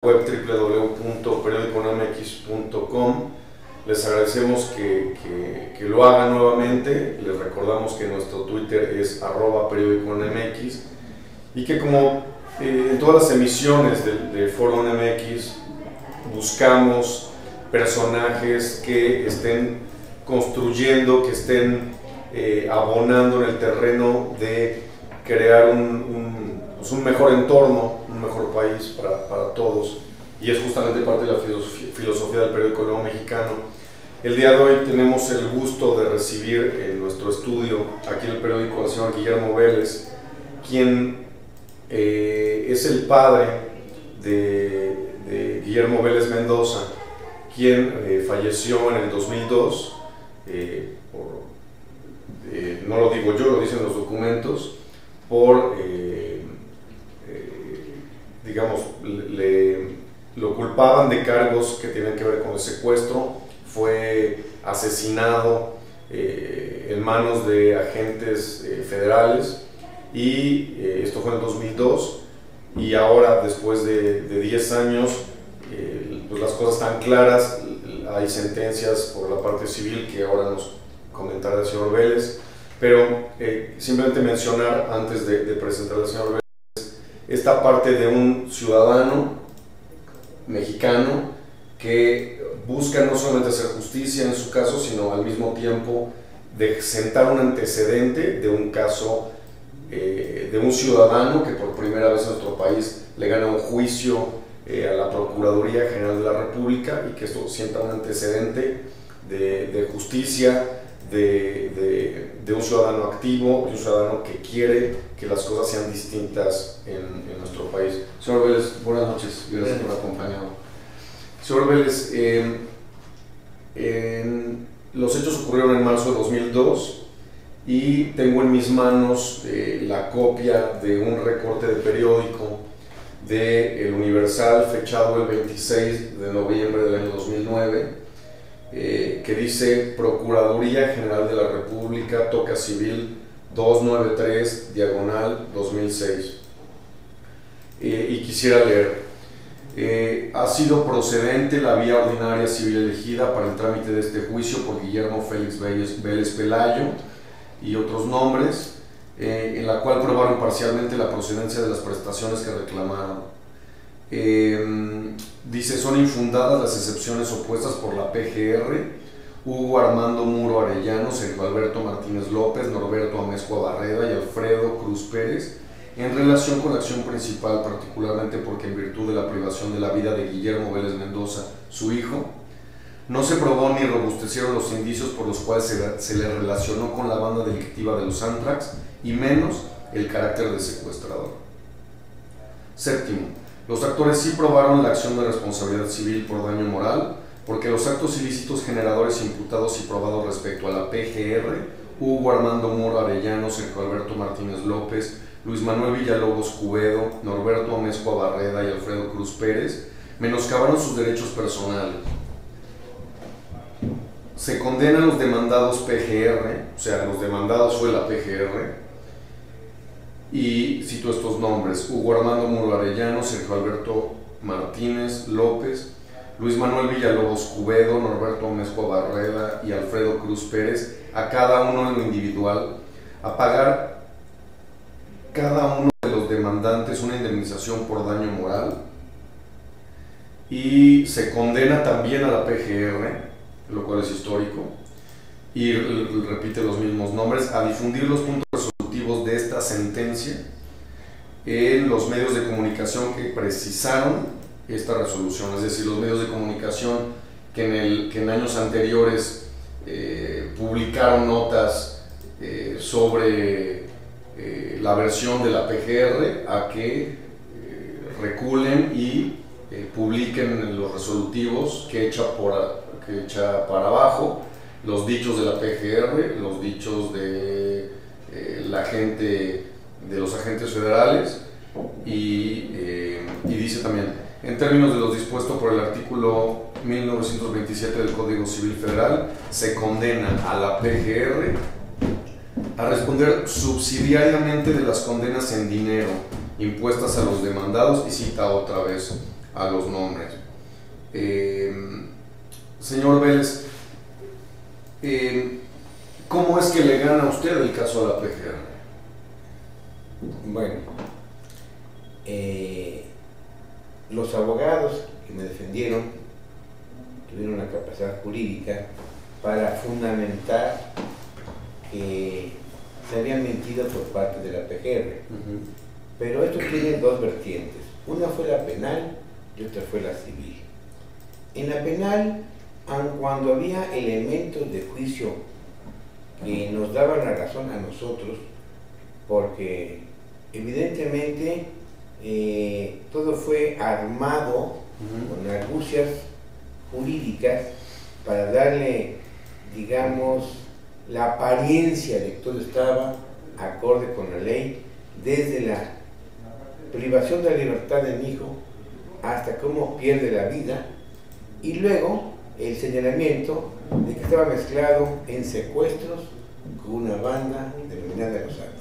web www.periodiconomx.com. Les agradecemos que lo hagan nuevamente. Les recordamos que nuestro Twitter es @periodicoNMX y que como en todas las emisiones de Foro NMX buscamos personajes que estén construyendo, que estén abonando en el terreno de crear un mejor entorno, un mejor país para todos, y es justamente parte de la filosofía del periódico Nuevo Mexicano. El día de hoy tenemos el gusto de recibir en nuestro estudio, aquí en el periódico, al señor Guillermo Vélez, quien es el padre de Guillermo Vélez Mendoza, quien falleció en el 2002, no lo digo yo, lo dicen los documentos, por digamos, lo culpaban de cargos que tienen que ver con el secuestro. Fue asesinado en manos de agentes federales, y esto fue en el 2002, y ahora, después de 10 años, pues las cosas están claras. Hay sentencias por la parte civil que ahora nos comentará el señor Vélez, pero simplemente mencionar, antes de presentar al señor Vélez, esta parte de un ciudadano mexicano que busca no solamente hacer justicia en su caso, sino al mismo tiempo de sentar un antecedente de un caso de un ciudadano que por primera vez en nuestro país le gana un juicio a la Procuraduría General de la República, y que esto sienta un antecedente de justicia, de un ciudadano activo, de un ciudadano que quiere que las cosas sean distintas en nuestro país. Señor Vélez, buenas noches, gracias por acompañarnos. Señor Vélez, los hechos ocurrieron en marzo de 2002 y tengo en mis manos la copia de un recorte de periódico de El Universal, fechado el 26 de noviembre del año 2009, que dice: Procuraduría General de la República, Toca Civil 293, diagonal 2006. Y quisiera leer: ha sido procedente la vía ordinaria civil elegida para el trámite de este juicio por Guillermo Félix Vélez Pelayo y otros nombres, en la cual probaron parcialmente la procedencia de las prestaciones que reclamaron. Dice: son infundadas las excepciones opuestas por la PGR, Hugo Armando Muro Arellano, Sergio Alberto Martínez López, Norberto Amezcua Barreda y Alfredo Cruz Pérez, en relación con la acción principal, particularmente porque en virtud de la privación de la vida de Guillermo Vélez Mendoza, su hijo, no se probó ni robustecieron los indicios por los cuales se le relacionó con la banda delictiva de los Antrax, y menos el carácter de secuestrador. Séptimo, los actores sí probaron la acción de responsabilidad civil por daño moral, porque los actos ilícitos generadores imputados y probados respecto a la PGR, Hugo Armando Muro Arellano, Sergio Alberto Martínez López, Luis Manuel Villalobos Cubedo, Norberto Amezcua Barreda y Alfredo Cruz Pérez, menoscabaron sus derechos personales. Se condenan los demandados PGR, o sea, los demandados fue la PGR, y cito estos nombres: Hugo Armando Muro Arellano, Sergio Alberto Martínez López, Luis Manuel Villalobos Cubedo, Norberto Amezcua Barreda y Alfredo Cruz Pérez, a cada uno en lo individual, a pagar cada uno de los demandantes una indemnización por daño moral, y se condena también a la PGR, lo cual es histórico, y repite los mismos nombres, a difundir los puntos resolutivos de esta sentencia en los medios de comunicación que precisaron esta resolución, es decir, los medios de comunicación que en años anteriores publicaron notas sobre la versión de la PGR, a que reculen y publiquen los resolutivos que echa para abajo los dichos de la PGR, los dichos de los agentes federales, y dice también: en términos de lo dispuesto por el artículo 1927 del Código Civil Federal, se condena a la PGR a responder subsidiariamente de las condenas en dinero impuestas a los demandados, y cita otra vez a los nombres. Señor Vélez, ¿cómo es que le gana a usted el caso a la PGR? Bueno, los abogados que me defendieron tuvieron una capacidad jurídica para fundamentar que se habían mentido por parte de la PGR. Pero esto tiene dos vertientes. Una fue la penal y otra fue la civil. En la penal, aun cuando había elementos de juicio que nos daban la razón a nosotros, porque evidentemente todo fue armado con argucias jurídicas para darle, digamos, la apariencia de que todo estaba acorde con la ley, desde la privación de la libertad de mi hijo hasta cómo pierde la vida, y luego el señalamiento de que estaba mezclado en secuestros con una banda denominada Los Antrax.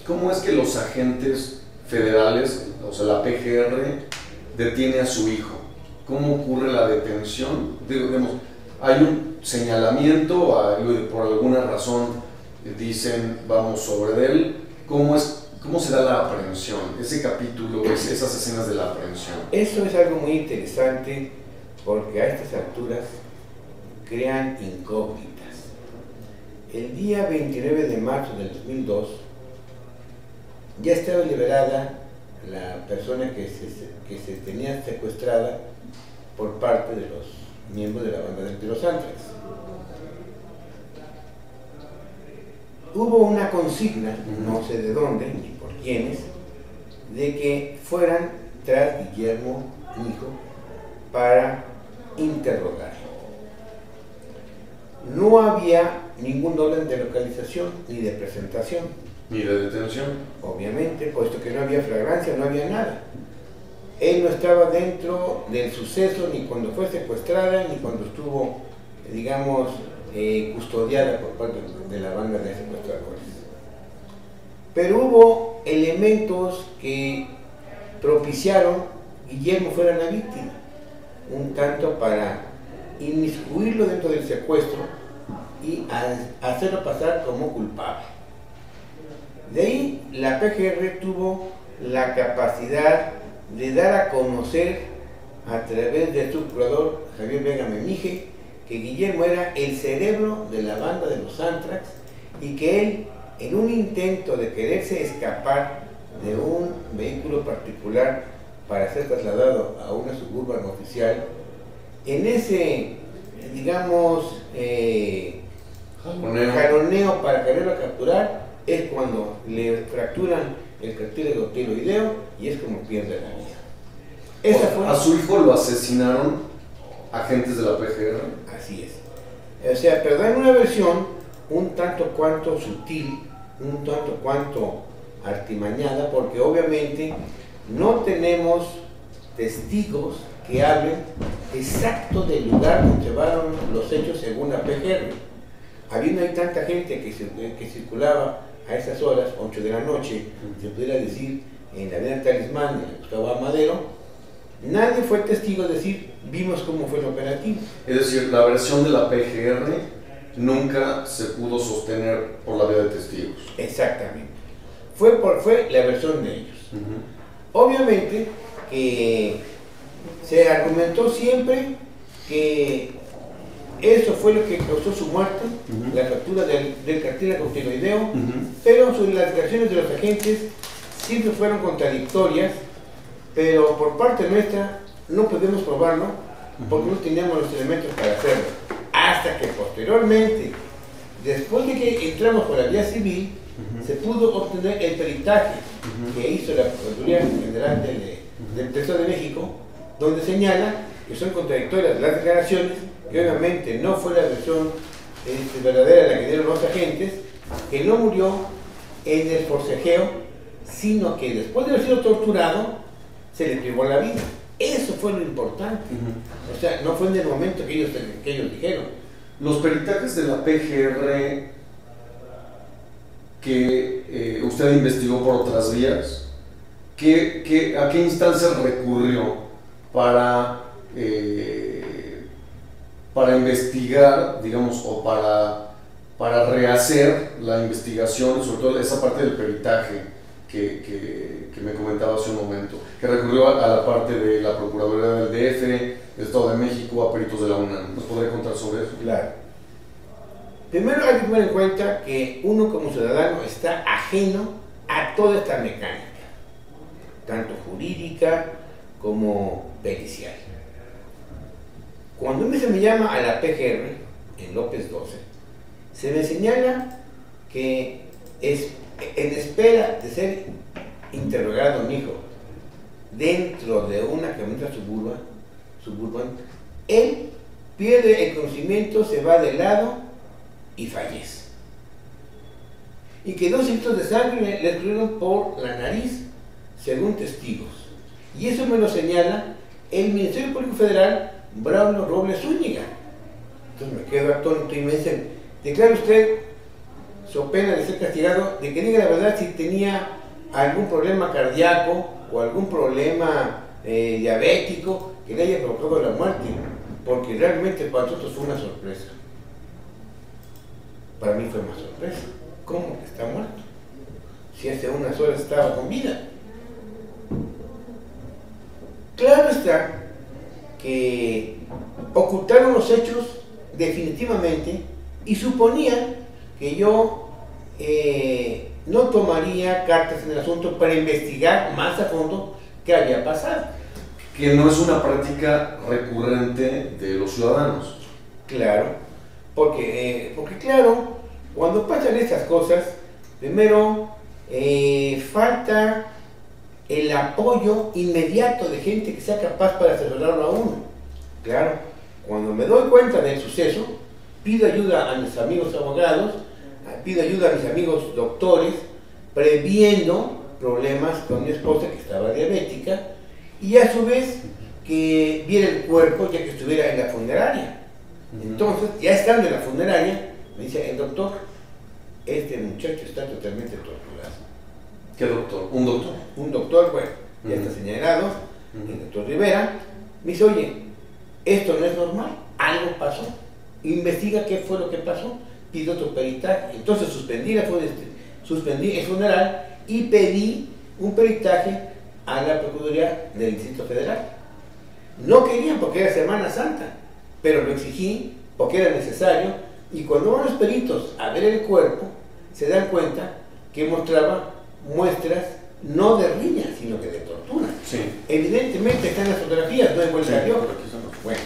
¿Cómo es que los agentes federales, o sea, la PGR, detiene a su hijo? ¿Cómo ocurre la detención? Digamos, hay un señalamiento, por alguna razón dicen vamos sobre él. ¿Cómo se da la aprehensión? Ese capítulo, esas escenas de la aprehensión. Eso es algo muy interesante porque a estas alturas crean incógnitas. El día 29 de marzo del 2002 ya estaba liberada la persona que se tenía secuestrada por parte de los miembros de la banda de Los Antrax. Hubo una consigna, no sé de dónde ni por quiénes, de que fueran tras Guillermo, mi hijo, para interrogarlo. No había ningún orden de localización ni de presentación. ¿Ni de detención? Obviamente, puesto que no había flagrancia, no había nada. Él no estaba dentro del suceso ni cuando fue secuestrada, ni cuando estuvo, digamos, custodiada por parte de la banda de secuestradores. Pero hubo elementos que propiciaron que Guillermo fuera la víctima, un tanto para inmiscuirlo dentro del secuestro y hacerlo pasar como culpable. De ahí la PGR tuvo la capacidad de dar a conocer a través de su curador Javier Vega Memije que Guillermo era el cerebro de la banda de Los Antrax y que él, en un intento de quererse escapar de un vehículo particular para ser trasladado a una suburban oficial, en ese, digamos, jaloneo para quererlo capturar, es cuando le fracturan el cartílago tiroideo y es como pierde la vida. ¿A su hijo lo asesinaron agentes de la PGR? Así es. O sea, pero dan una versión un tanto cuanto sutil, un tanto cuanto artimañada, porque obviamente no tenemos testigos que hablen exacto del lugar donde llevaron los hechos según la PGR. Habiendo ahí tanta gente que circulaba a esas horas, 8 de la noche, se pudiera decir, en la avenida Talismán, en Gustavo Amadero, nadie fue testigo de decir, vimos cómo fue el operativo. Es decir, la versión de la PGR nunca se pudo sostener por la vía de testigos. Exactamente. Fue la versión de ellos. Obviamente que se argumentó siempre que eso fue lo que causó su muerte, la fractura del cartílago tiroideo, pero las declaraciones de los agentes siempre fueron contradictorias, pero por parte nuestra no podemos probarlo porque no teníamos los elementos para hacerlo. Hasta que posteriormente, después de que entramos por la vía civil, se pudo obtener el peritaje que hizo la Procuraduría General del Estado de México, donde señala que son contradictorias las declaraciones, que obviamente no fue la versión verdadera la que dieron los agentes, que no murió en el forcejeo, sino que después de haber sido torturado, se le privó la vida. Eso fue lo importante. O sea, no fue en el momento que ellos dijeron. Los peritajes de la PGR que usted investigó por otras vías, ¿A qué instancias recurrió para investigar, digamos, o para rehacer la investigación, sobre todo esa parte del peritaje que me comentaba hace un momento, que recurrió a la parte de la Procuraduría del DF, del Estado de México, a peritos de la UNAM? ¿Nos podría contar sobre eso? Claro. Primero hay que tener en cuenta que uno como ciudadano está ajeno a toda esta mecánica, tanto jurídica como pericial. Cuando se me llama a la PGR, en López 12, se me señala que es en espera de ser interrogado mi hijo dentro de una camioneta suburban, él pierde el conocimiento, se va de lado y fallece. Y que 2 litros de sangre le corrieron por la nariz, según testigos. Y eso me lo señala el Ministerio Público Federal, Braulio Robles Zúñiga. Entonces me quedo atónito y me dicen: declara usted, so pena de ser castigado, de que diga la verdad si tenía algún problema cardíaco o algún problema diabético que le haya provocado la muerte, porque realmente para nosotros fue una sorpresa. Para mí fue una sorpresa. ¿Cómo que está muerto? Si hace unas horas estaba con vida. Claro está que ocultaron los hechos definitivamente y suponían que yo no tomaría cartas en el asunto para investigar más a fondo qué había pasado. Que no es una práctica recurrente de los ciudadanos. Claro, porque claro, cuando pasan estas cosas, primero falta el apoyo inmediato de gente que sea capaz para asesorarlo a uno. Claro, cuando me doy cuenta del suceso, pido ayuda a mis amigos abogados, pido ayuda a mis amigos doctores, previendo problemas con mi esposa que estaba diabética, y a su vez que viera el cuerpo ya que estuviera en la funeraria. Entonces, ya estando en la funeraria, me dice el doctor: este muchacho está totalmente torturado. ¿Qué doctor? ¿Un doctor? Un doctor, bueno, ya está señalado, el doctor Rivera. Me dice: oye, esto no es normal, algo pasó, investiga qué fue lo que pasó, pido otro peritaje. Entonces suspendí el funeral y pedí un peritaje a la Procuraduría del Distrito Federal. No querían porque era Semana Santa, pero lo exigí porque era necesario, y cuando van los peritos a ver el cuerpo, se dan cuenta que mostraba muestras no de riña, sino que de tortura. Sí. Evidentemente están las fotografías, no hay vuelta de hoja. Bueno,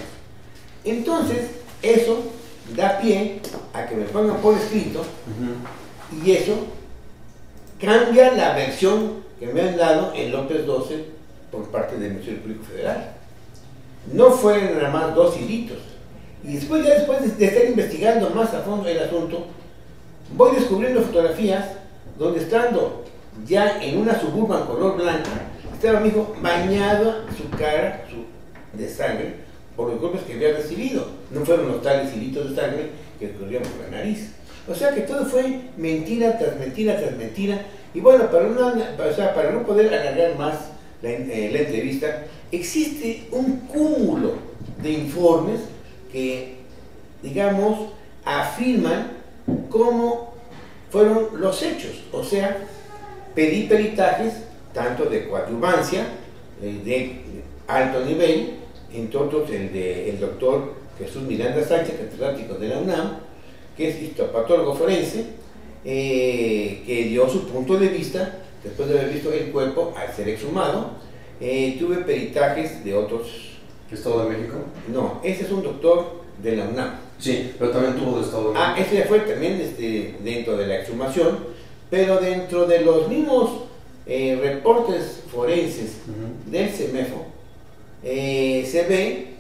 entonces eso da pie a que me pongan por escrito, y eso cambia la versión que me han dado en López 12 por parte del Ministerio Público Federal. No fueron nada más 2 hilitos. Y después de estar investigando más a fondo el asunto, voy descubriendo fotografías donde, estando ya en una suburban color blanca, estaba mi hijo bañado su cara de sangre por los golpes que había recibido. No fueron los tales hilitos de sangre que corrían por la nariz. O sea que todo fue mentira tras mentira tras mentira. Y bueno, para no poder alargar más la entrevista, existe un cúmulo de informes que, digamos, afirman cómo fueron los hechos. O sea, pedí peritajes, tanto de coadyuvancia, de alto nivel, entre otros el doctor Jesús Miranda Sánchez, catedrático de la UNAM, que es histopatólogo forense, que dio su punto de vista después de haber visto el cuerpo al ser exhumado. Tuve peritajes de otros. ¿Estado de México? No, ese es un doctor de la UNAM. Sí, pero también tuvo de Estado de México. Ese fue también dentro de la exhumación, pero dentro de los mismos reportes forenses del CEMEFO, se ve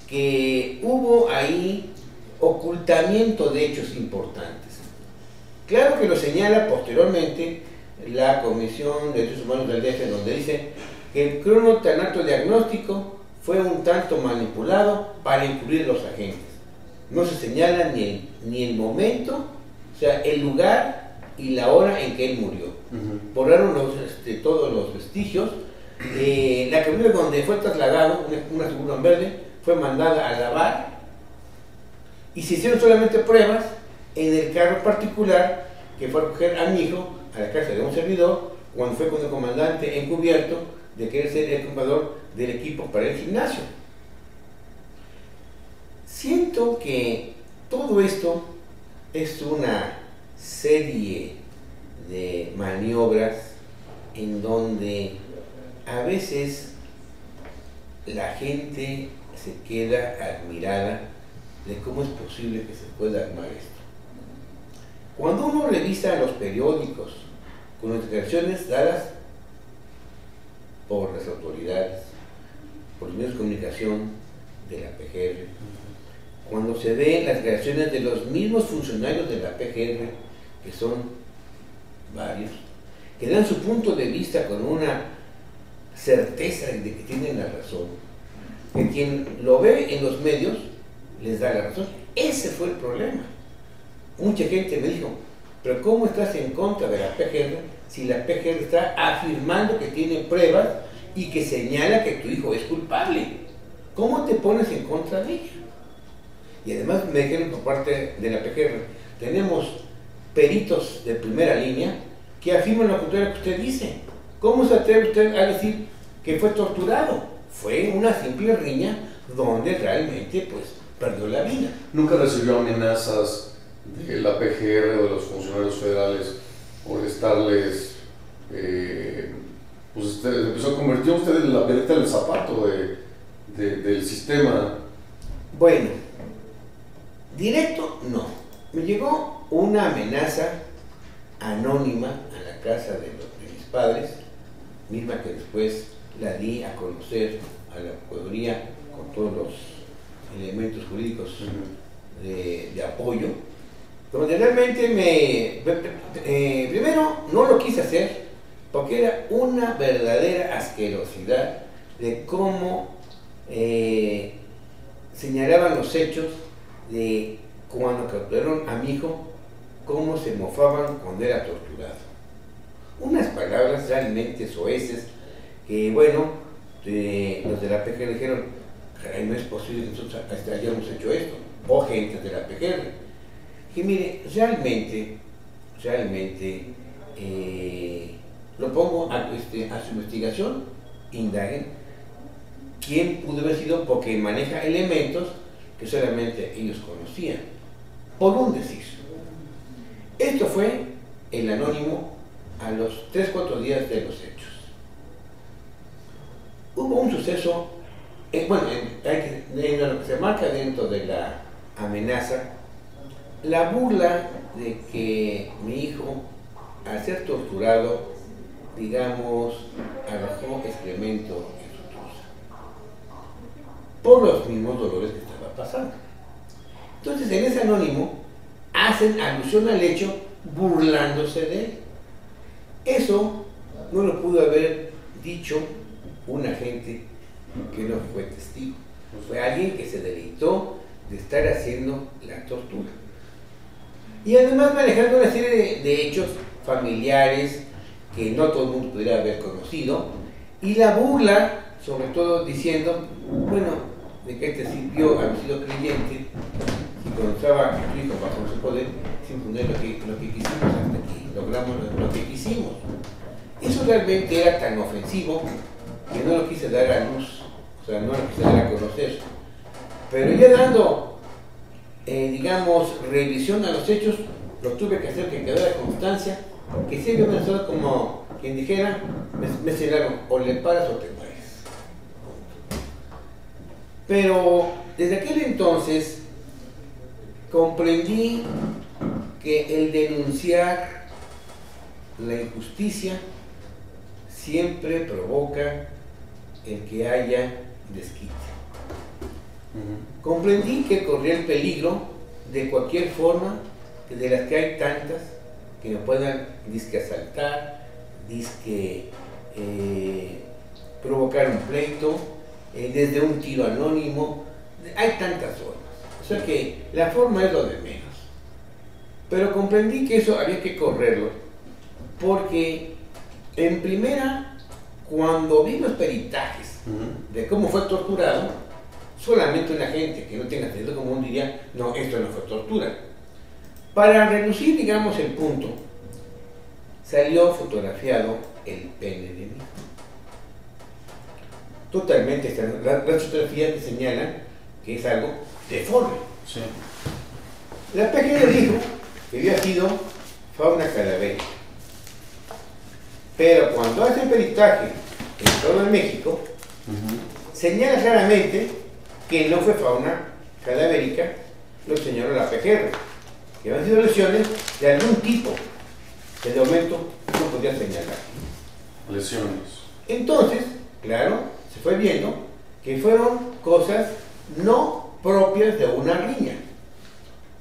que hubo ahí ocultamiento de hechos importantes. Claro que lo señala posteriormente la Comisión de Derechos Humanos del DF, donde dice que el cronotanato diagnóstico fue un tanto manipulado para encubrir los agentes. No se señala ni el momento, o sea, el lugar y la hora en que él murió. Borraron todos los vestigios. La camioneta donde fue trasladado, una Suburban verde, fue mandada a lavar y se hicieron solamente pruebas en el carro particular que fue a recoger a mi hijo a la casa de un servidor cuando fue con el comandante encubierto de querer ser el comprador del equipo para el gimnasio. Siento que todo esto es una serie de maniobras en donde a veces la gente se queda admirada de cómo es posible que se pueda armar esto. Cuando uno revisa los periódicos con las declaraciones dadas por las autoridades, por los medios de comunicación de la PGR, cuando se ven las declaraciones de los mismos funcionarios de la PGR, que son varios, que dan su punto de vista con una certeza de que tienen la razón, que quien lo ve en los medios les da la razón. Ese fue el problema. Mucha gente me dijo, pero ¿cómo estás en contra de la PGR si la PGR está afirmando que tiene pruebas y que señala que tu hijo es culpable? ¿Cómo te pones en contra de ella? Y además me dijeron por parte de la PGR, tenemos peritos de primera línea que afirman lo contrario que usted dice. ¿Cómo se atreve usted a decir que fue torturado? Fue una simple riña donde realmente pues perdió la vida. ¿Nunca recibió amenazas de la PGR o de los funcionarios federales por estarles, pues empezó a convertir usted en la pelota del zapato del sistema? Bueno, directo no. Me llegó una amenaza anónima a la casa de mis padres, misma que después la di a conocer a la Procuraduría con todos los elementos jurídicos de apoyo, donde realmente primero no lo quise hacer porque era una verdadera asquerosidad de cómo señalaban los hechos de cuando capturaron a mi hijo, cómo se mofaban cuando era torturado. Unas palabras realmente soeces que, bueno, los de la PGR dijeron, caray, no es posible que nosotros hayamos hecho esto, o gente de la PGR. Que mire, realmente, lo pongo a su investigación, indaguen quién pudo haber sido, porque maneja elementos que solamente ellos conocían, por un decir. Esto fue el anónimo a los 3-4 días de los hechos. Hubo un suceso, en lo que se marca dentro de la amenaza, la burla de que mi hijo, al ser torturado, digamos, arrojó excremento en su truza, por los mismos dolores que estaba pasando. Entonces, en ese anónimo, hacen alusión al hecho burlándose de él. Eso no lo pudo haber dicho un agente que no fue testigo. Fue alguien que se deleitó de estar haciendo la tortura. Y además manejando una serie de hechos familiares que no todo el mundo pudiera haber conocido. Y la burla, sobre todo diciendo, bueno, de que te sirvió haber sido creyente, y cuando estaba tu hijo bajo su poder, sin poner lo que quisimos hasta aquí, logramos lo que quisimos. Eso realmente era tan ofensivo que no lo quise dar a luz, o sea, no lo quise dar a conocer. Pero ya dando, digamos, revisión a los hechos, lo tuve que hacer que quedara constancia, que siempre me ha como quien dijera, me cerraron, o le paras o te mueres. Pero desde aquel entonces comprendí que el denunciar la injusticia siempre provoca el que haya desquite. Comprendí que corría el peligro de cualquier forma, de las que hay tantas, que me puedan disque asaltar, disque provocar un pleito, desde un tiro anónimo. Hay tantas formas. O sea que la forma es lo de menos. Pero comprendí que eso había que correrlo, porque en primera, cuando vi los peritajes de cómo fue torturado, solamente una gente que no tenga sentido común diría, no, esto no fue tortura. Para reducir, digamos, el punto, salió fotografiado el pene de mí. Totalmente, las fotografías que señalan que es algo deforme. Sí. La PGR dijo que había sido fauna cadavérica. Pero cuando hace el peritaje en todo México, señala claramente que no fue fauna cadavérica, lo señaló la PGR, que habían sido lesiones de algún tipo que de momento no podía señalar. Lesiones. Entonces, claro, se fue viendo que fueron cosas no propias de una riña.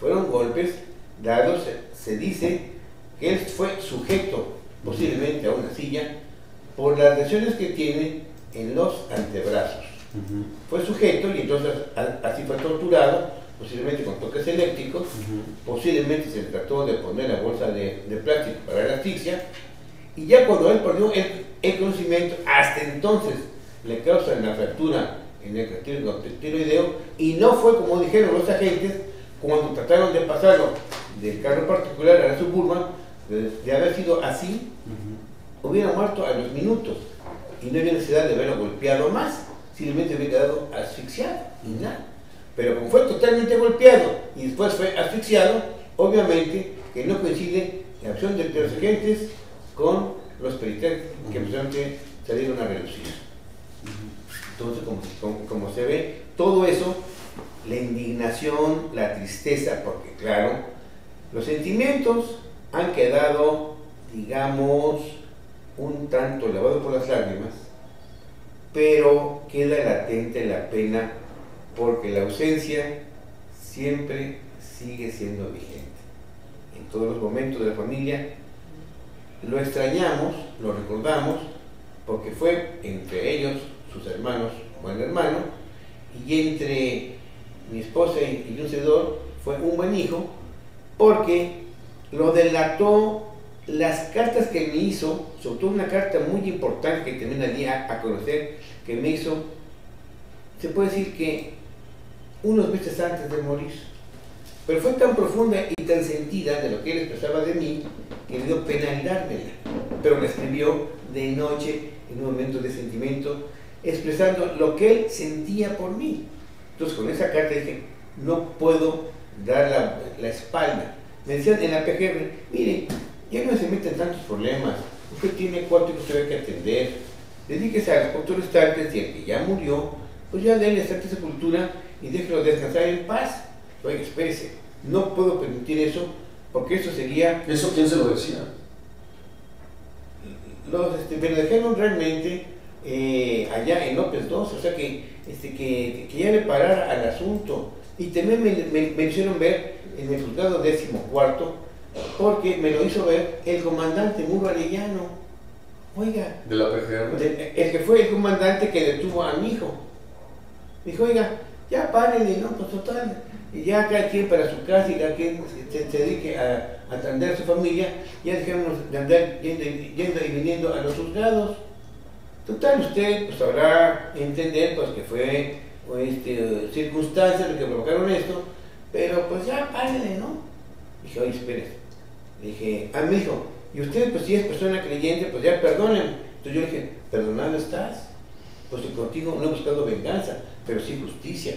Fueron golpes dados, se dice que él fue sujeto posiblemente a una silla por las lesiones que tiene en los antebrazos. Fue sujeto y entonces así fue torturado, posiblemente con toques eléctricos, posiblemente se trató de poner la bolsa de plástico para la asfixia, y ya cuando él perdió el conocimiento, hasta entonces le causan la fractura en el cartílago tiroideo, y no fue como dijeron los agentes cuando trataron de pasarlo del carro particular a la Suburban. De haber sido así, hubiera muerto a los minutos y no había necesidad de haberlo golpeado más, simplemente hubiera quedado asfixiado y nada. Pero como fue totalmente golpeado y después fue asfixiado, obviamente que no coincide la acción de los agentes con los peritajes que precisamente salieron a reducir. Entonces, como se ve, todo eso, la indignación, la tristeza, porque claro, los sentimientos han quedado, digamos, un tanto lavados por las lágrimas, pero queda latente la pena porque la ausencia siempre sigue siendo vigente. En todos los momentos de la familia lo extrañamos, lo recordamos, porque fue entre ellos, sus hermanos, buen hermano, y entre mi esposa y un servidor fue un buen hijo, porque lo delató las cartas que me hizo, sobre todo una carta muy importante que también di a conocer, que me hizo, se puede decir que unos meses antes de morir. Pero fue tan profunda y tan sentida de lo que él expresaba de mí, que le dio pena dármela. Pero la escribió de noche, en un momento de sentimiento, expresando lo que él sentía por mí. Entonces con esa carta dije, no puedo dar la espalda. Me decían en la PGR, mire, ya no se meten tantos problemas, usted tiene 4 hijos que hay que atender, dedíquese a los autoridades y el que ya murió, pues ya denle santa sepultura y déjelo descansar en paz. Oye, espérese, no puedo permitir eso, porque eso sería... ¿Eso quién se lo decía? Me lo dejaron realmente allá en López II, o sea que ya le parara al asunto. Y también me hicieron ver en el juzgado 14º, porque me lo hizo ver el comandante Muro Arellano. Oiga, ¿de la PGR? El que fue el comandante que detuvo a mi hijo. Dijo, oiga, ya párenle, ¿no? Pues total, y ya cada quien para su casa y cada quien se dedique a atender a su familia, ya dejemos de andar yendo y viniendo a los juzgados. Total, usted pues sabrá entender pues que fue circunstancias lo que provocaron esto, pero pues ya párenle, ¿no? Dije, oye, espérese. Dije, me dijo, y usted pues si es persona creyente, pues ya perdonen. Entonces yo le dije, ¿perdonado estás? Pues que contigo no he buscado venganza, pero sí justicia.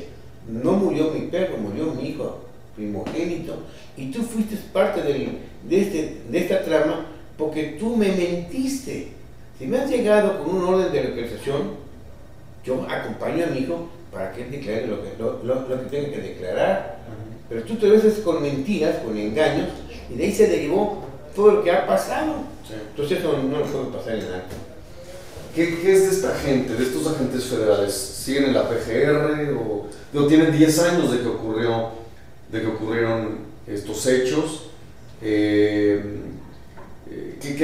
No murió mi perro, murió mi hijo primogénito, y tú fuiste parte de esta trama porque tú me mentiste. Si me has llegado con un orden de localización, yo acompaño a mi hijo para que él declare lo que tenga que declarar. Pero tú te ves con mentiras, con engaños, y de ahí se derivó todo lo que ha pasado. Sí. Entonces eso no lo puede pasar en alto. ¿Qué es de esta gente, de estos agentes federales? ¿Siguen en la PGR o tienen 10 años de que ocurrieron estos hechos? ¿Qué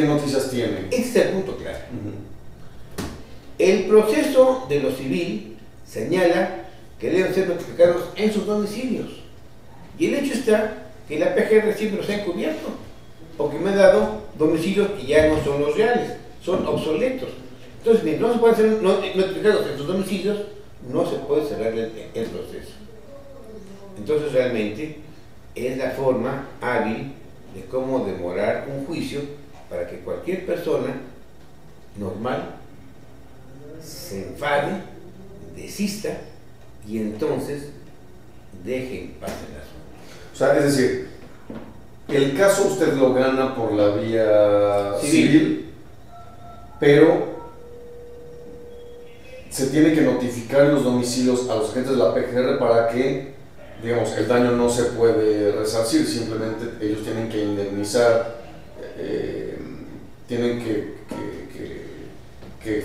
noticias tienen? Ese es el punto claro. El proceso de lo civil señala que deben ser notificados en sus domicilios. Y el hecho está que la PGR siempre los ha encubierto, porque me ha dado domicilios que ya no son los reales, son obsoletos. Entonces, mientras no se pueden hacer notificados en sus domicilios, no se puede cerrar el proceso. Entonces, realmente es la forma hábil de cómo demorar un juicio para que cualquier persona normal se enfade, desista y entonces deje en paz el asunto. O sea, es decir, el caso usted lo gana por la vía civil, pero se tiene que notificar los domicilios a los agentes de la PGR para que, digamos, el daño no se puede resarcir, simplemente ellos tienen que indemnizar, tienen que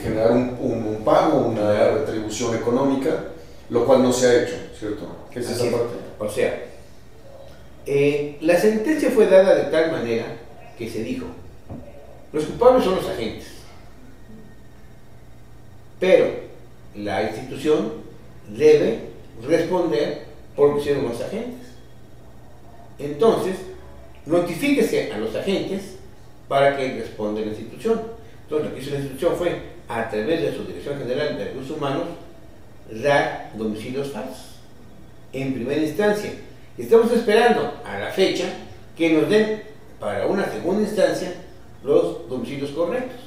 generar un pago, una retribución económica, lo cual no se ha hecho, ¿cierto? ¿Qué es esa parte? O sea, la sentencia fue dada de tal manera que se dijo, los culpables son los agentes, pero la institución debe responder por lo que hicieron los agentes. Entonces, notifíquese a los agentes para que responda la institución. Entonces, lo que hizo la institución fue, a través de su Dirección General de Recursos Humanos, dar domicilios falsos en primera instancia. Estamos esperando a la fecha que nos den para una segunda instancia los domicilios correctos.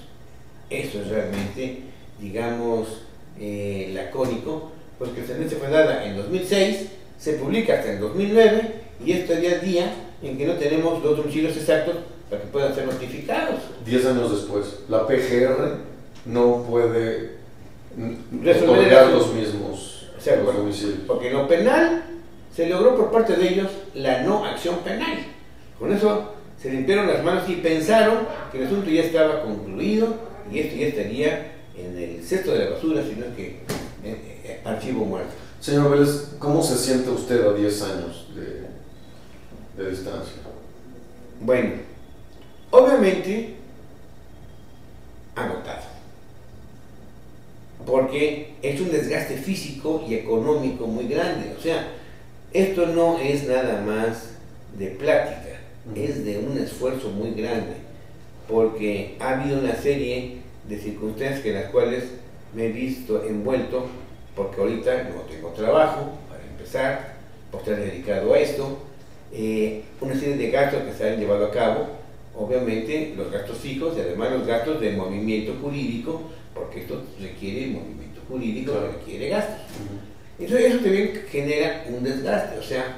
Esto es realmente, digamos, lacónico, porque la sentencia fue dada en 2006, se publica hasta el 2009 y este día es día en que no tenemos los domicilios exactos para que puedan ser notificados. 10 años después, la PGR no puede resolver los mismos, o sea, los domicilios. Porque en lo penal se logró por parte de ellos la no acción penal. Con eso se limpiaron las manos y pensaron que el asunto ya estaba concluido y esto ya estaría en el cesto de la basura, sino que archivo muerto. Señor Vélez, ¿cómo se siente usted a 10 años de distancia? Bueno, obviamente agotado, porque es un desgaste físico y económico muy grande. O sea, esto no es nada más de plática, es de un esfuerzo muy grande, porque ha habido una serie de circunstancias en las cuales me he visto envuelto, porque ahorita no tengo trabajo, para empezar, por estar dedicado a esto, una serie de gastos que se han llevado a cabo, obviamente los gastos fijos y además los gastos de movimiento jurídico, porque esto requiere movimiento jurídico, claro, requiere gastos. Entonces eso también genera un desgaste, o sea,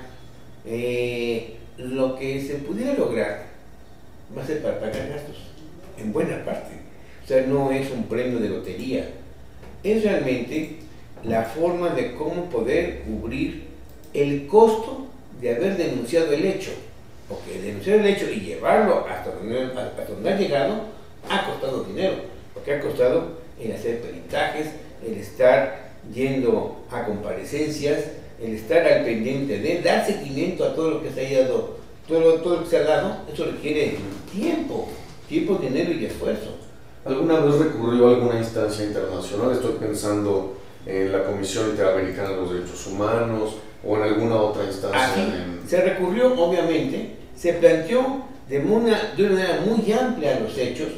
lo que se pudiera lograr va a ser para pagar gastos, en buena parte. O sea, no es un premio de lotería, es realmente la forma de cómo poder cubrir el costo de haber denunciado el hecho, porque denunciar el hecho y llevarlo hasta donde ha llegado ha costado dinero, porque ha costado el hacer peritajes, el estar yendo a comparecencias, el estar al pendiente de dar seguimiento a todo lo que se haya dado, todo lo que se ha dado. Eso requiere tiempo, dinero y esfuerzo. ¿Alguna vez recurrió a alguna instancia internacional? Estoy pensando en la Comisión Interamericana de los Derechos Humanos o en alguna otra instancia. Se recurrió, obviamente, se planteó de una manera muy amplia los hechos,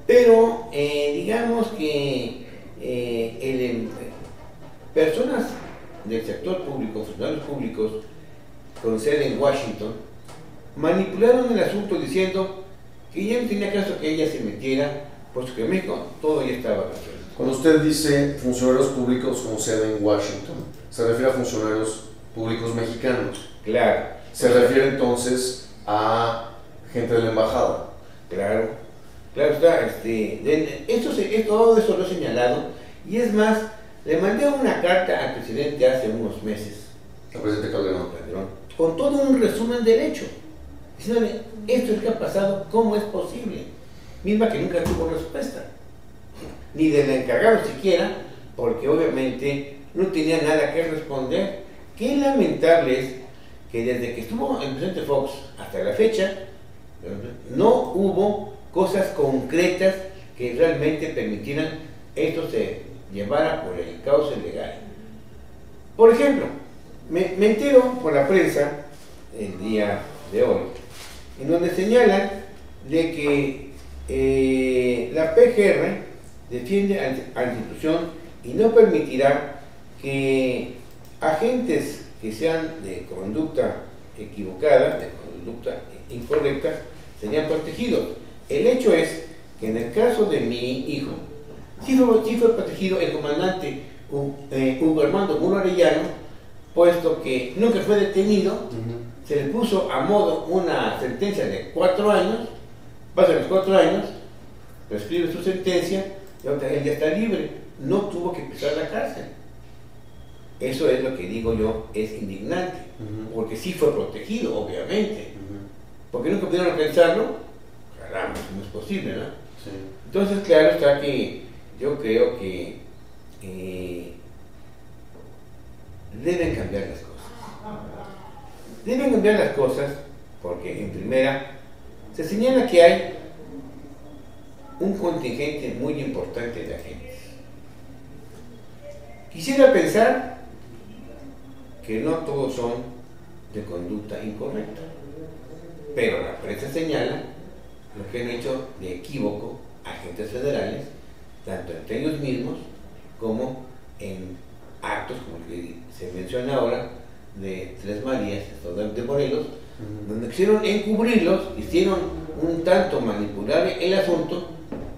pero digamos que personas del sector público, funcionarios públicos con sede en Washington, manipularon el asunto diciendo que ya no tenía caso que ella se metiera, puesto que en México todo ya estaba resuelto. Cuando usted dice funcionarios públicos con sede en Washington, ¿se refiere a funcionarios públicos mexicanos? Claro. ¿Se refiere entonces a gente de la embajada? Claro, está. Todo eso lo he señalado, y es más, le mandé una carta al presidente hace unos meses. Al presidente Calderón. Con todo un resumen del hecho, diciéndole, esto es lo que ha pasado, ¿cómo es posible? Misma que nunca tuvo respuesta, ni del encargado siquiera, porque obviamente no tenía nada que responder. Qué lamentable es que desde que estuvo el presidente Fox hasta la fecha, no hubo cosas concretas que realmente permitieran esto se llevara por el cauce legal. Por ejemplo, me entero por la prensa el día de hoy, en donde señalan de que la PGR defiende a la institución y no permitirá que agentes que sean de conducta equivocada, de conducta incorrecta, serían protegidos. El hecho es que en el caso de mi hijo, sí fue protegido el comandante Hugo Armando Muro Arellano, puesto que nunca fue detenido. Se le puso a modo una sentencia de 4 años, pasan los 4 años, prescribe su sentencia, y ahora él ya está libre, no tuvo que pisar la cárcel. Eso es lo que digo yo, es indignante, porque sí fue protegido, obviamente. ¿Por qué nunca pudieron alcanzarlo? Caramba, no es posible, ¿no? Sí. Entonces, claro está que yo creo que deben cambiar las cosas. Deben cambiar las cosas porque, en primera, se señala que hay un contingente muy importante de agentes. Quisiera pensar que no todos son de conducta incorrecta, pero la prensa señala lo que han hecho de equívoco agentes federales, tanto entre ellos mismos como en actos como el que se menciona ahora de Tres Marías, de Morelos, donde quisieron encubrirlos, hicieron un tanto manipulable el asunto,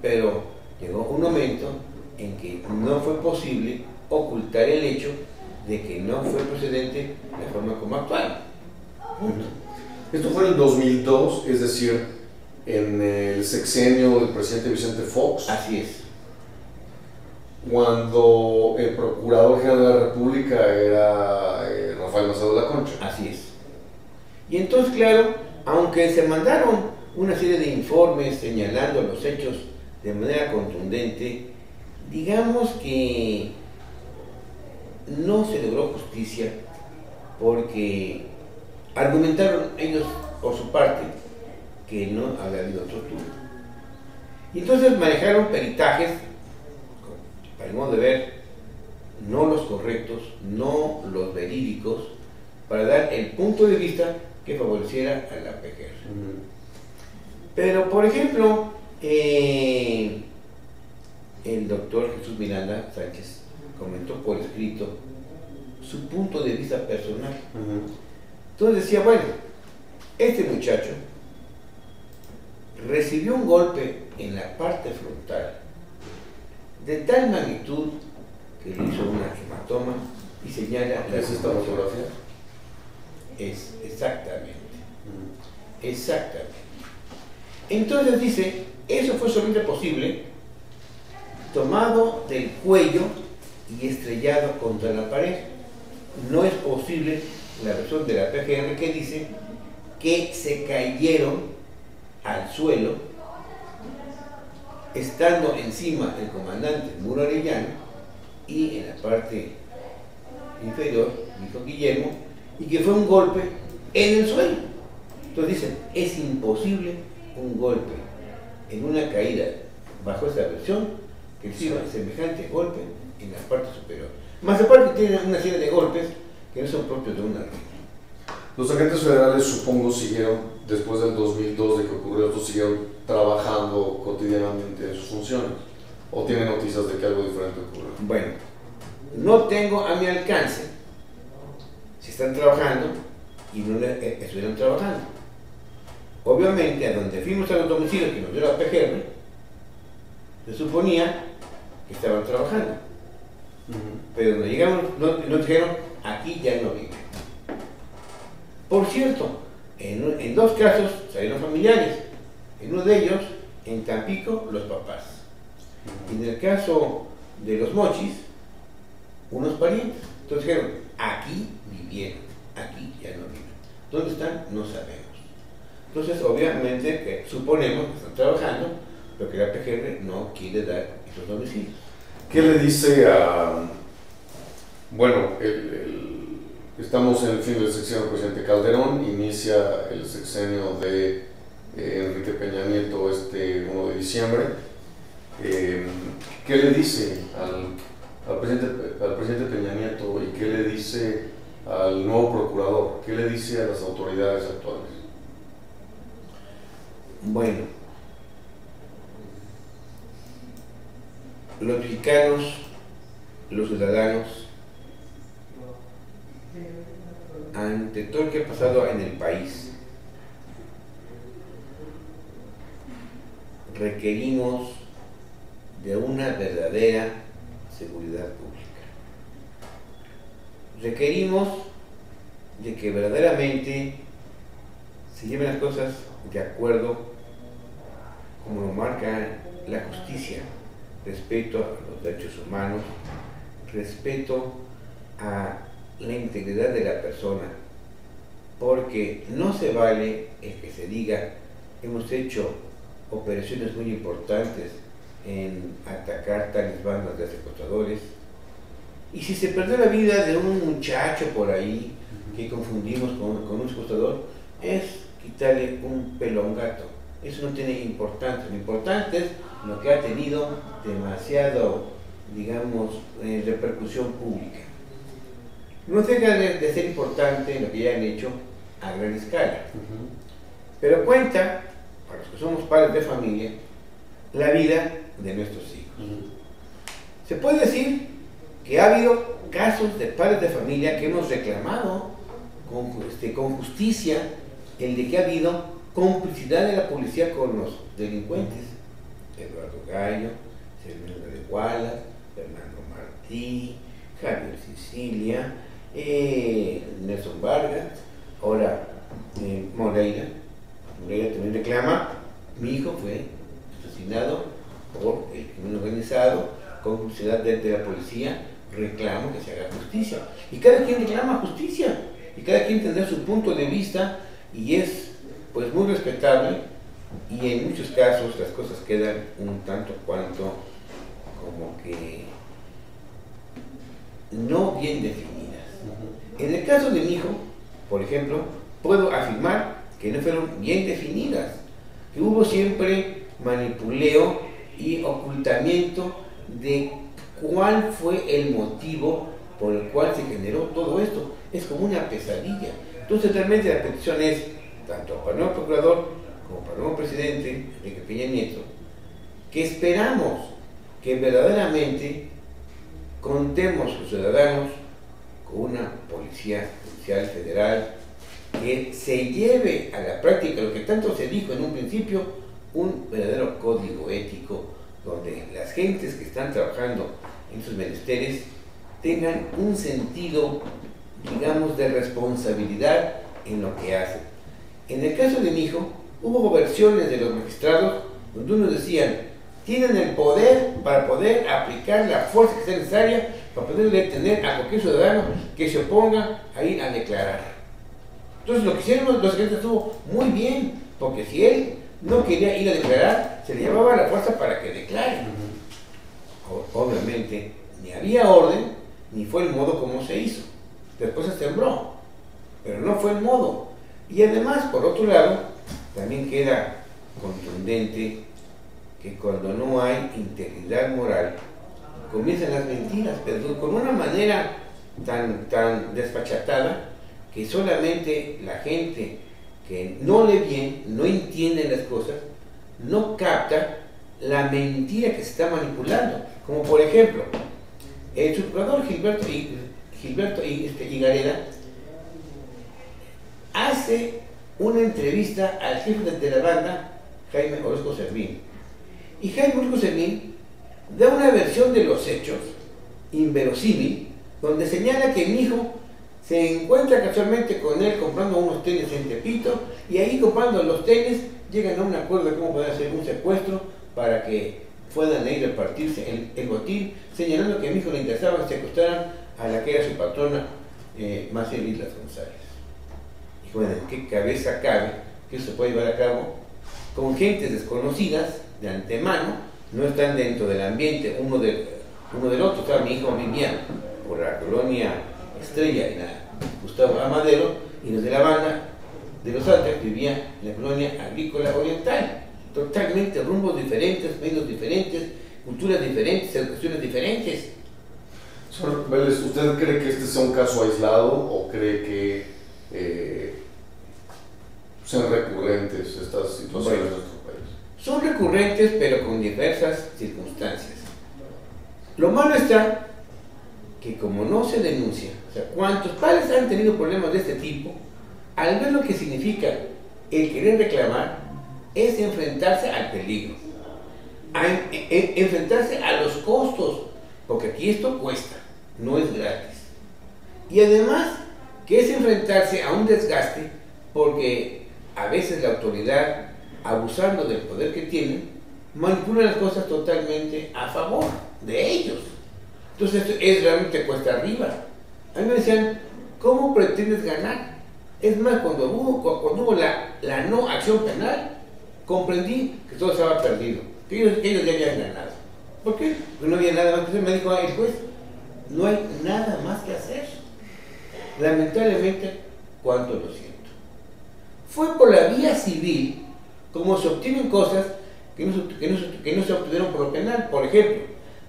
pero llegó un momento en que no fue posible ocultar el hecho de que no fue procedente la forma como actuaron. Esto fue en el 2002, es decir, en el sexenio del presidente Vicente Fox. Así es. Cuando el Procurador General de la República era Rafael Masado de la Concha. Así es. Y entonces, claro, aunque se mandaron una serie de informes señalando los hechos de manera contundente, digamos que no se logró justicia porque argumentaron ellos por su parte que no había habido tortura. Y entonces manejaron peritajes, para el modo de ver, no los correctos, no los verídicos, para dar el punto de vista que favoreciera a la PGR. Pero, por ejemplo, el doctor Jesús Miranda Sánchez comentó por escrito su punto de vista personal. Entonces decía, bueno, este muchacho recibió un golpe en la parte frontal de tal magnitud que le hizo una hematoma y señala la... ¿Es esta fotografía? Es, exactamente. Exactamente. Entonces dice, eso fue solamente posible tomado del cuello y estrellado contra la pared. No es posible la versión de la PGR que dice que se cayeron al suelo estando encima el comandante Muro Arellano y en la parte inferior, dijo Guillermo, y que fue un golpe en el suelo. Entonces dicen, es imposible un golpe en una caída bajo esa versión que reciba semejante golpe en la parte superior. Más aparte tienen una serie de golpes que no son propios de una arma. Los agentes federales, supongo, siguieron, después del 2002 de que ocurrió esto, siguieron trabajando cotidianamente en sus funciones. ¿O tienen noticias de que algo diferente ocurrió? Bueno, no tengo a mi alcance si están trabajando y no estuvieron trabajando. Obviamente, a donde fuimos a los domicilios que nos dio la PGR, se suponía que estaban trabajando. Pero cuando llegamos, nos dijeron, aquí ya no viven. Por cierto, en 2 casos salieron familiares. En uno de ellos, en Tampico, los papás. Y en el caso de los Mochis, unos parientes. Entonces dijeron, aquí vivieron, aquí ya no viven. ¿Dónde están? No sabemos. Entonces, obviamente, que suponemos que están trabajando, pero que la PGR no quiere dar esos domicilios. ¿Qué le dice a... Bueno, estamos en el fin del sexenio del presidente Calderón, inicia el sexenio de Enrique Peña Nieto este 1 de diciembre. ¿Qué le dice al presidente Peña Nieto y qué le dice al nuevo procurador? ¿Qué le dice a las autoridades actuales? Bueno, los mexicanos, los ciudadanos, ante todo lo que ha pasado en el país, requerimos de una verdadera seguridad pública. Requerimos de que verdaderamente se lleven las cosas de acuerdo como lo marca la justicia, respeto a los derechos humanos, respeto a la integridad de la persona, porque no se vale el que se diga hemos hecho operaciones muy importantes en atacar tales bandas de secuestradores, y si se perdió la vida de un muchacho por ahí que confundimos con un secuestrador, es quitarle un pelo a un gato. Eso no tiene importancia. Lo importante es lo que ha tenido demasiado, digamos, repercusión pública. No deja de ser importante lo que ya han hecho a gran escala, pero cuenta, para los que somos padres de familia, la vida de nuestros hijos. Se puede decir que ha habido casos de padres de familia que hemos reclamado con justicia el de que ha habido complicidad de la policía con los delincuentes. Eduardo Gallo, Sergio de Wallace, Fernando Martí, Javier Sicilia, Nelson Vargas, ahora Moreira. Moreira también reclama, mi hijo fue asesinado por el crimen organizado, con complicidad de la policía, reclamo que se haga justicia. Y cada quien reclama justicia, y cada quien tendrá su punto de vista, y es pues muy respetable, y en muchos casos las cosas quedan un tanto cuanto como que no bien definidas. En el caso de mi hijo, por ejemplo, puedo afirmar que no fueron bien definidas, que hubo siempre manipuleo y ocultamiento de cuál fue el motivo por el cual se generó todo esto. Es como una pesadilla. Entonces realmente la petición es, tanto para el nuevo procurador como para el nuevo presidente, Enrique Peña Nieto, que esperamos que verdaderamente contemos los ciudadanos con una policía judicial federal que se lleve a la práctica lo que tanto se dijo en un principio, un verdadero código ético donde las gentes que están trabajando en sus menesteres tengan un sentido, digamos, de responsabilidad en lo que hacen. En el caso de mi hijo, hubo versiones de los magistrados donde unos decían, tienen el poder para poder aplicar la fuerza que sea necesaria para poder detener a cualquier ciudadano que se oponga a ir a declarar. Entonces lo que hicieron los agentes estuvo muy bien, porque si él no quería ir a declarar, se le llevaba la fuerza para que declare. Obviamente, ni había orden, ni fue el modo como se hizo. Después se sembró, pero no fue el modo. Y además, por otro lado, también queda contundente que cuando no hay integridad moral, comienzan las mentiras, pero con una manera tan desfachatada que solamente la gente que no lee bien, no entiende las cosas, no capta la mentira que se está manipulando. Como por ejemplo, el subprocurador Gilberto Higareda hace una entrevista al jefe de la banda, Jaime Orozco Servín. Y Jaime Orozco Servín da una versión de los hechos, inverosímil, donde señala que mi hijo se encuentra casualmente con él comprando unos tenis en Tepito, y ahí comprando los tenis llegan a un acuerdo de cómo poder hacer un secuestro para que puedan ir a repartirse el botín, señalando que a mi hijo le interesaba que secuestraran a la que era su patrona, Marcela Islas González. Y bueno, ¿en qué cabeza cabe que eso se puede llevar a cabo con gentes desconocidas de antemano? No están dentro del ambiente uno del otro. O sea, mi hijo vivía por la colonia Estrella en la Gustavo Amadero, y los de la banda de Los Altos vivían en la colonia Agrícola Oriental. Totalmente rumbos diferentes, medios diferentes, culturas diferentes, educaciones diferentes. Señor Vélez, ¿usted cree que este sea un caso aislado o cree que sean recurrentes estas situaciones? Bueno, son recurrentes pero con diversas circunstancias. Lo malo está que como no se denuncia, o sea, cuántos padres han tenido problemas de este tipo, al ver lo que significa el querer reclamar, es enfrentarse al peligro, enfrentarse a los costos, porque aquí esto cuesta, no es gratis. Y además que es enfrentarse a un desgaste, porque a veces la autoridad, abusando del poder que tiene, manipula las cosas totalmente a favor de ellos. Entonces esto es realmente cuesta arriba. A mí me decían, ¿cómo pretendes ganar? Es más, cuando hubo la no acción penal, comprendí que todo estaba perdido, que ellos ya habían ganado. ¿Por qué? Porque no había nada más que hacer. Me dijo el juez, no hay nada más que hacer. Lamentablemente, cuánto lo siento. Fue por la vía civil como se obtienen cosas que no se obtuvieron por lo penal. Por ejemplo,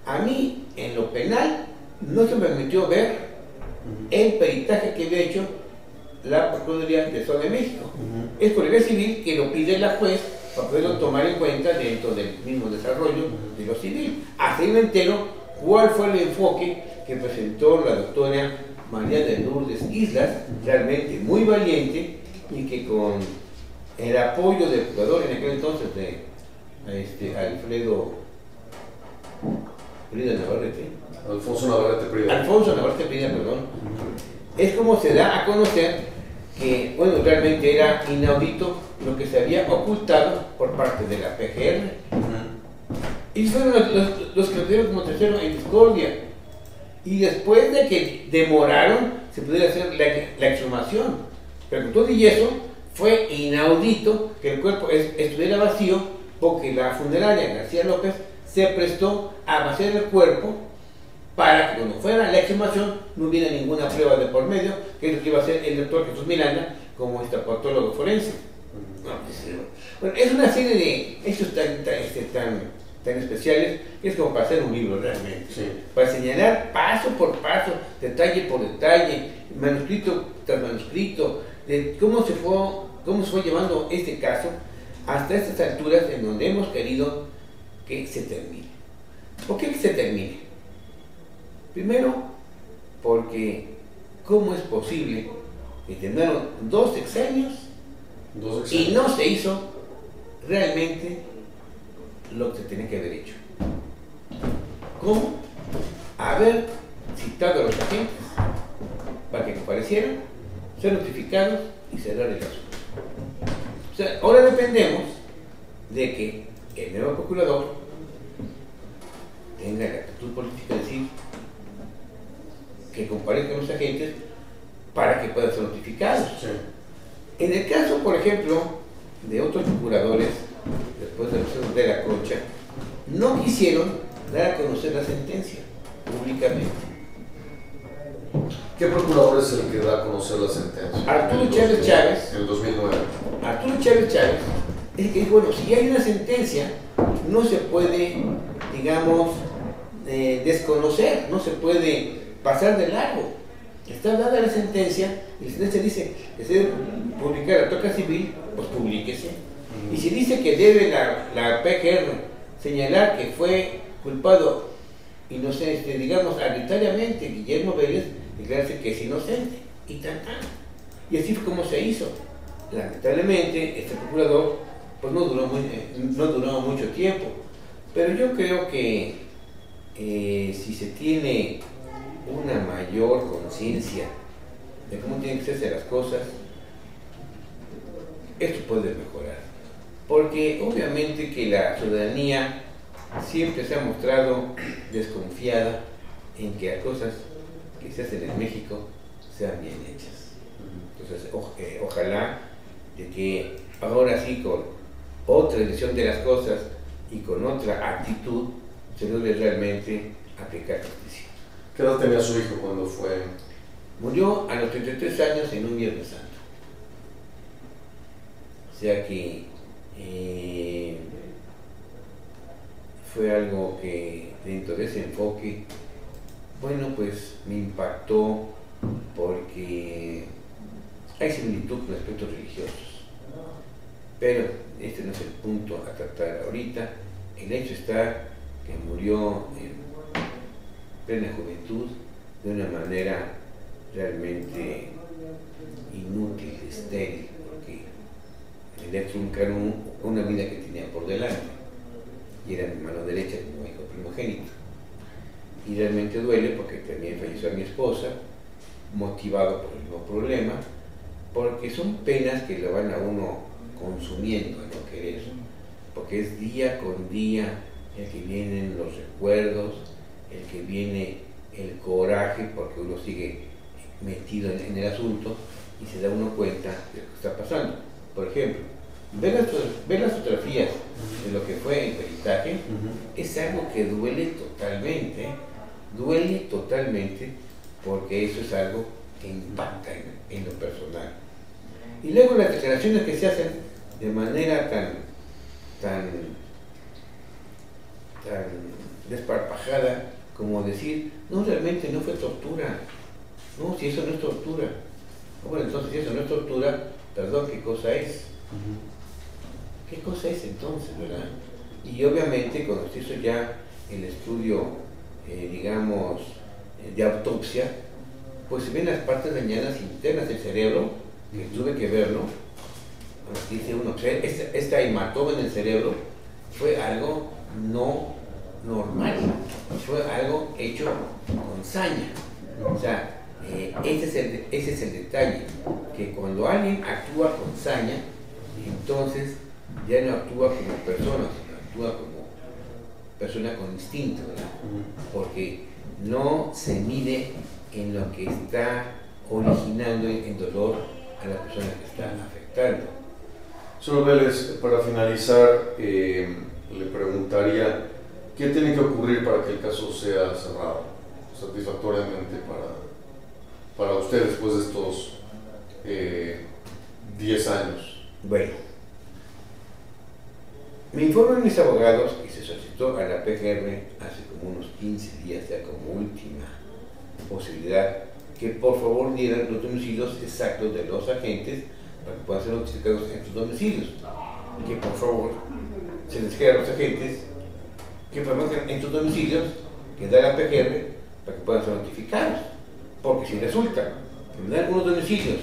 a mí en lo penal no se me permitió ver el peritaje que había hecho la Procuraduría del Estado de México. Es por la vía civil que lo pide la juez para poderlo tomar en cuenta dentro del mismo desarrollo de lo civil. Así me entero cuál fue el enfoque que presentó la doctora María de Lourdes Islas, realmente muy valiente, y que con el apoyo del procurador en aquel entonces de Alfonso Navarrete Prida, perdón, es como se da a conocer que, bueno, realmente era inaudito lo que se había ocultado por parte de la PGR. Y fueron los que lo dieron como tercero en discordia. Y después de que demoraron, se pudiera hacer la exhumación. Pero con todo y eso, fue inaudito que el cuerpo estuviera vacío, porque la funeraria García López se prestó a vaciar el cuerpo para que cuando fuera la exhumación no hubiera ninguna prueba de por medio, que es lo que iba a hacer el doctor Jesús Miranda como patólogo forense. Bueno, es una serie de hechos tan especiales que es como para hacer un libro realmente, para señalar paso por paso, detalle por detalle, manuscrito tras manuscrito, de cómo se fue llevando este caso hasta estas alturas en donde hemos querido que se termine. ¿Por qué que se termine? Primero, porque ¿cómo es posible que tendrán 2 sexenios y no se hizo realmente lo que se tenía que haber hecho? ¿Cómo? Haber citado a los agentes para que comparecieran, ser notificados y cerrar el asunto. O sea, ahora dependemos de que el nuevo procurador tenga la actitud política de decir que comparezcan los agentes para que puedan ser notificados. En el caso, por ejemplo, de otros procuradores, después del proceso de la Concha, no quisieron dar a conocer la sentencia públicamente. ¿Qué procurador es el que da a conocer la sentencia? Arturo Chávez Chávez. En el 2009. Arturo Chávez Chávez es el que dijo, bueno, si hay una sentencia, no se puede, digamos, desconocer, no se puede pasar de largo. Está dada la sentencia, y la sentencia dice que se debe publicar la toca civil, pues publíquese. Y si dice que debe la PGR señalar que fue culpado, inocente, digamos, arbitrariamente, Guillermo Vélez, declararse que es inocente, y tan. Y así fue como se hizo. Lamentablemente, este procurador pues no duró mucho tiempo, pero yo creo que si se tiene una mayor conciencia de cómo tienen que hacerse las cosas, esto puede mejorar, porque obviamente que la ciudadanía siempre se ha mostrado desconfiada en que las cosas que se hacen en México sean bien hechas. Entonces, ojalá de que ahora sí, con otra edición de las cosas y con otra actitud, se logre realmente aplicar justicia. ¿Qué edad tenía su hijo cuando fue? Murió a los 33 años en un Viernes Santo. O sea que fue algo que dentro de ese enfoque, bueno, pues me impactó porque hay similitud con aspectos religiosos, pero este no es el punto a tratar ahorita. El hecho está que murió en plena juventud de una manera realmente inútil, estéril, porque le truncaron una vida que tenía por delante, y era mi mano derecha como hijo primogénito. Y realmente duele porque también falleció mi esposa, motivado por el mismo problema, porque son penas que lo van a uno consumiendo a no querer, porque es día con día el que vienen los recuerdos, el que viene el coraje, porque uno sigue metido en el asunto y se da uno cuenta de lo que está pasando. Por ejemplo, ver las fotografías de lo que fue el peritaje es algo que duele totalmente, porque eso es algo que impacta en lo personal. Y luego las declaraciones que se hacen de manera tan desparpajada, como decir, no, realmente no fue tortura. No, si eso no es tortura. Bueno, entonces si eso no es tortura, perdón, ¿qué cosa es? ¿Qué cosa es entonces, verdad? Y obviamente cuando se hizo ya el estudio, digamos, de autopsia, pues se ven las partes dañadas internas del cerebro, que tuve que verlo. Dice uno, esta hematoma en el cerebro fue algo no normal, fue algo hecho con saña. O sea, ese es el detalle, que cuando alguien actúa con saña, entonces ya no actúa como persona, sino actúa como persona con instinto, ¿verdad? Porque no se mide en lo que está originando en dolor a la persona que está afectando. Señor Vélez, para finalizar, le preguntaría, ¿qué tiene que ocurrir para que el caso sea cerrado satisfactoriamente para usted después de estos 10 años? Bueno, me informan mis abogados que se solicitó a la PGR hace como unos 15 días, ya como última posibilidad, que por favor dieran los domicilios exactos de los agentes para que puedan ser notificados en sus domicilios. Que por favor se les dijera a los agentes que permanezcan en sus domicilios, que da la PGR, para que puedan ser notificados. Porque si resulta que me dan unos domicilios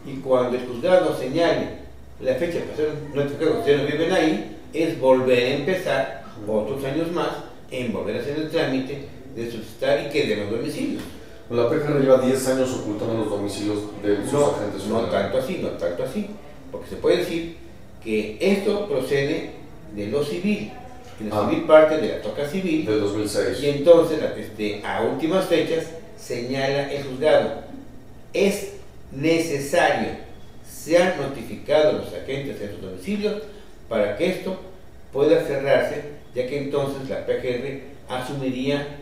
y cuando el juzgado señale la fecha para ser notificados que ya no viven ahí, es volver a empezar otros años más en volver a hacer el trámite de solicitar y que den los domicilios. La PGR lleva 10 años ocultando los domicilios de sus agentes. No tanto así, porque se puede decir que esto procede de lo civil, y lo civil parte de la toca civil del 2006. Y entonces a últimas fechas señala el juzgado, es necesario sean notificados los agentes en sus domicilios para que esto pueda cerrarse, ya que entonces la PGR asumiría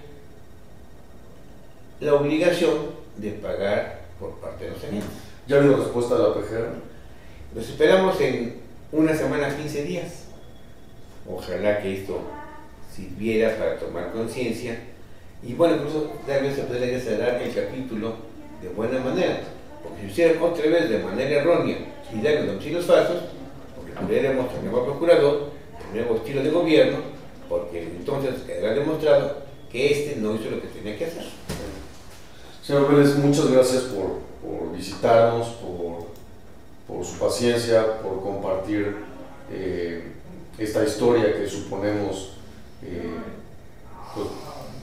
la obligación de pagar por parte de los agentes. ¿Ya ha habido respuesta de la PGR? Los esperamos en una semana, 15 días. Ojalá que esto sirviera para tomar conciencia y bueno, incluso tal vez se podría cerrar el capítulo de buena manera, porque si lo hicieran otra vez de manera errónea y dar los domicilios falsos, porque tuviéramos el nuevo procurador, el nuevo estilo de gobierno, porque entonces quedará demostrado que este no hizo lo que tenía que hacer. Señor Vélez, muchas gracias por visitarnos, por su paciencia, por compartir esta historia que suponemos pues,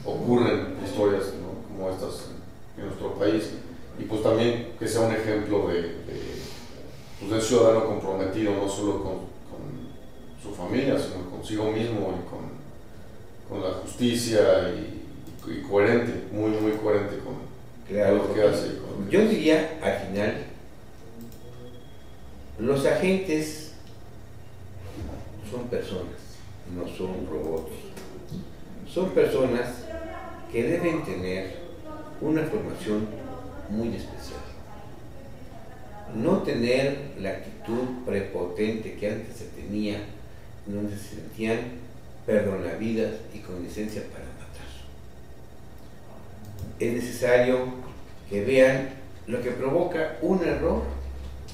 ocurren historias, ¿no?, como estas en nuestro país, y pues también que sea un ejemplo pues, de ciudadano comprometido no solo con su familia, sino consigo mismo y con la justicia y coherente, muy coherente con lo que hace. Yo diría al final, los agentes son personas, no son robots. Son personas que deben tener una formación muy especial. No tener la actitud prepotente que antes se tenía, donde se sentían perdonavidas y con licencia para matar. Es necesario que vean lo que provoca un error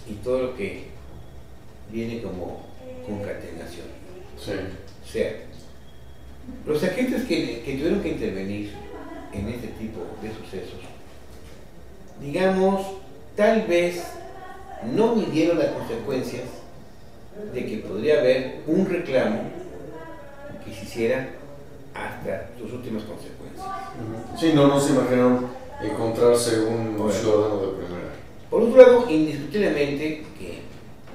y todo lo que viene como concatenación. Sí. O sea, los agentes que tuvieron que intervenir en este tipo de sucesos, digamos, tal vez no midieron las consecuencias de que podría haber un reclamo que se hiciera hasta sus últimas consecuencias. Sí, no se imaginaron encontrarse un ciudadano de primera. Por otro lado, indiscutiblemente que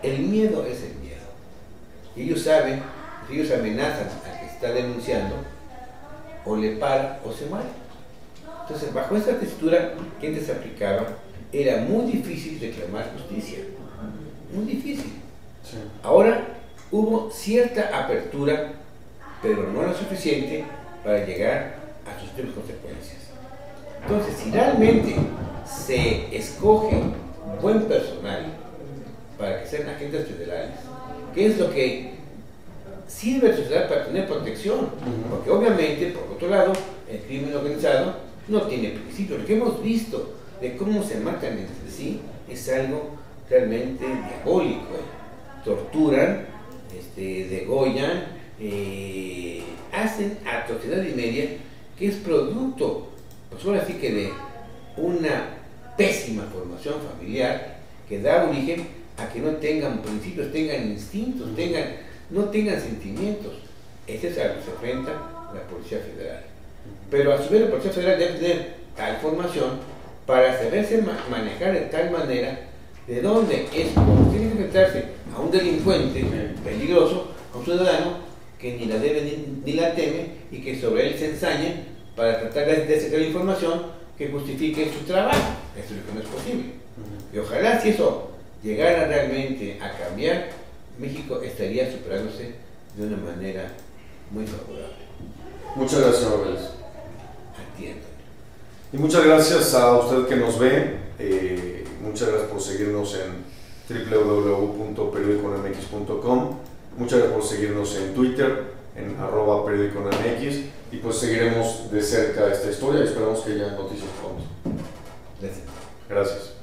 el miedo es el miedo. Ellos saben, ellos amenazan al que está denunciando, o le para o se muere. Entonces, bajo esa textura que antes se aplicaba, era muy difícil reclamar justicia. Muy difícil. Sí. Ahora hubo cierta apertura, pero no lo suficiente para llegar a sus últimas consecuencias. Entonces, si realmente se escoge buen personal para que sean agentes federales, ¿qué es lo que sirve a la sociedad para tener protección? Porque obviamente, por otro lado, el crimen organizado no tiene principios. Lo que hemos visto de cómo se matan entre sí es algo realmente diabólico. Torturan, degollan, hacen atrocidad y media, que es producto, pues ahora sí que de una pésima formación familiar que da origen a que no tengan principios, tengan instintos, no tengan sentimientos. Ese es a lo que se enfrenta la Policía Federal. Pero a su vez la Policía Federal debe tener tal formación para saberse manejar de tal manera de dónde es cuando tiene que enfrentarse a un delincuente peligroso, a un ciudadano que ni la debe ni la teme y que sobre él se ensaña para tratar de sacar información que justifique su trabajo. Eso es lo que no es posible. Y ojalá si eso llegara realmente a cambiar, México estaría superándose de una manera muy favorable. Muchas gracias, señor Vélez. Atiendo. Y muchas gracias a usted que nos ve. Muchas gracias por seguirnos en www.periodiconmx.com. Muchas gracias por seguirnos en Twitter, en @periodiconmx. Y pues seguiremos de cerca esta historia y esperamos que haya noticias pronto. Gracias. Gracias.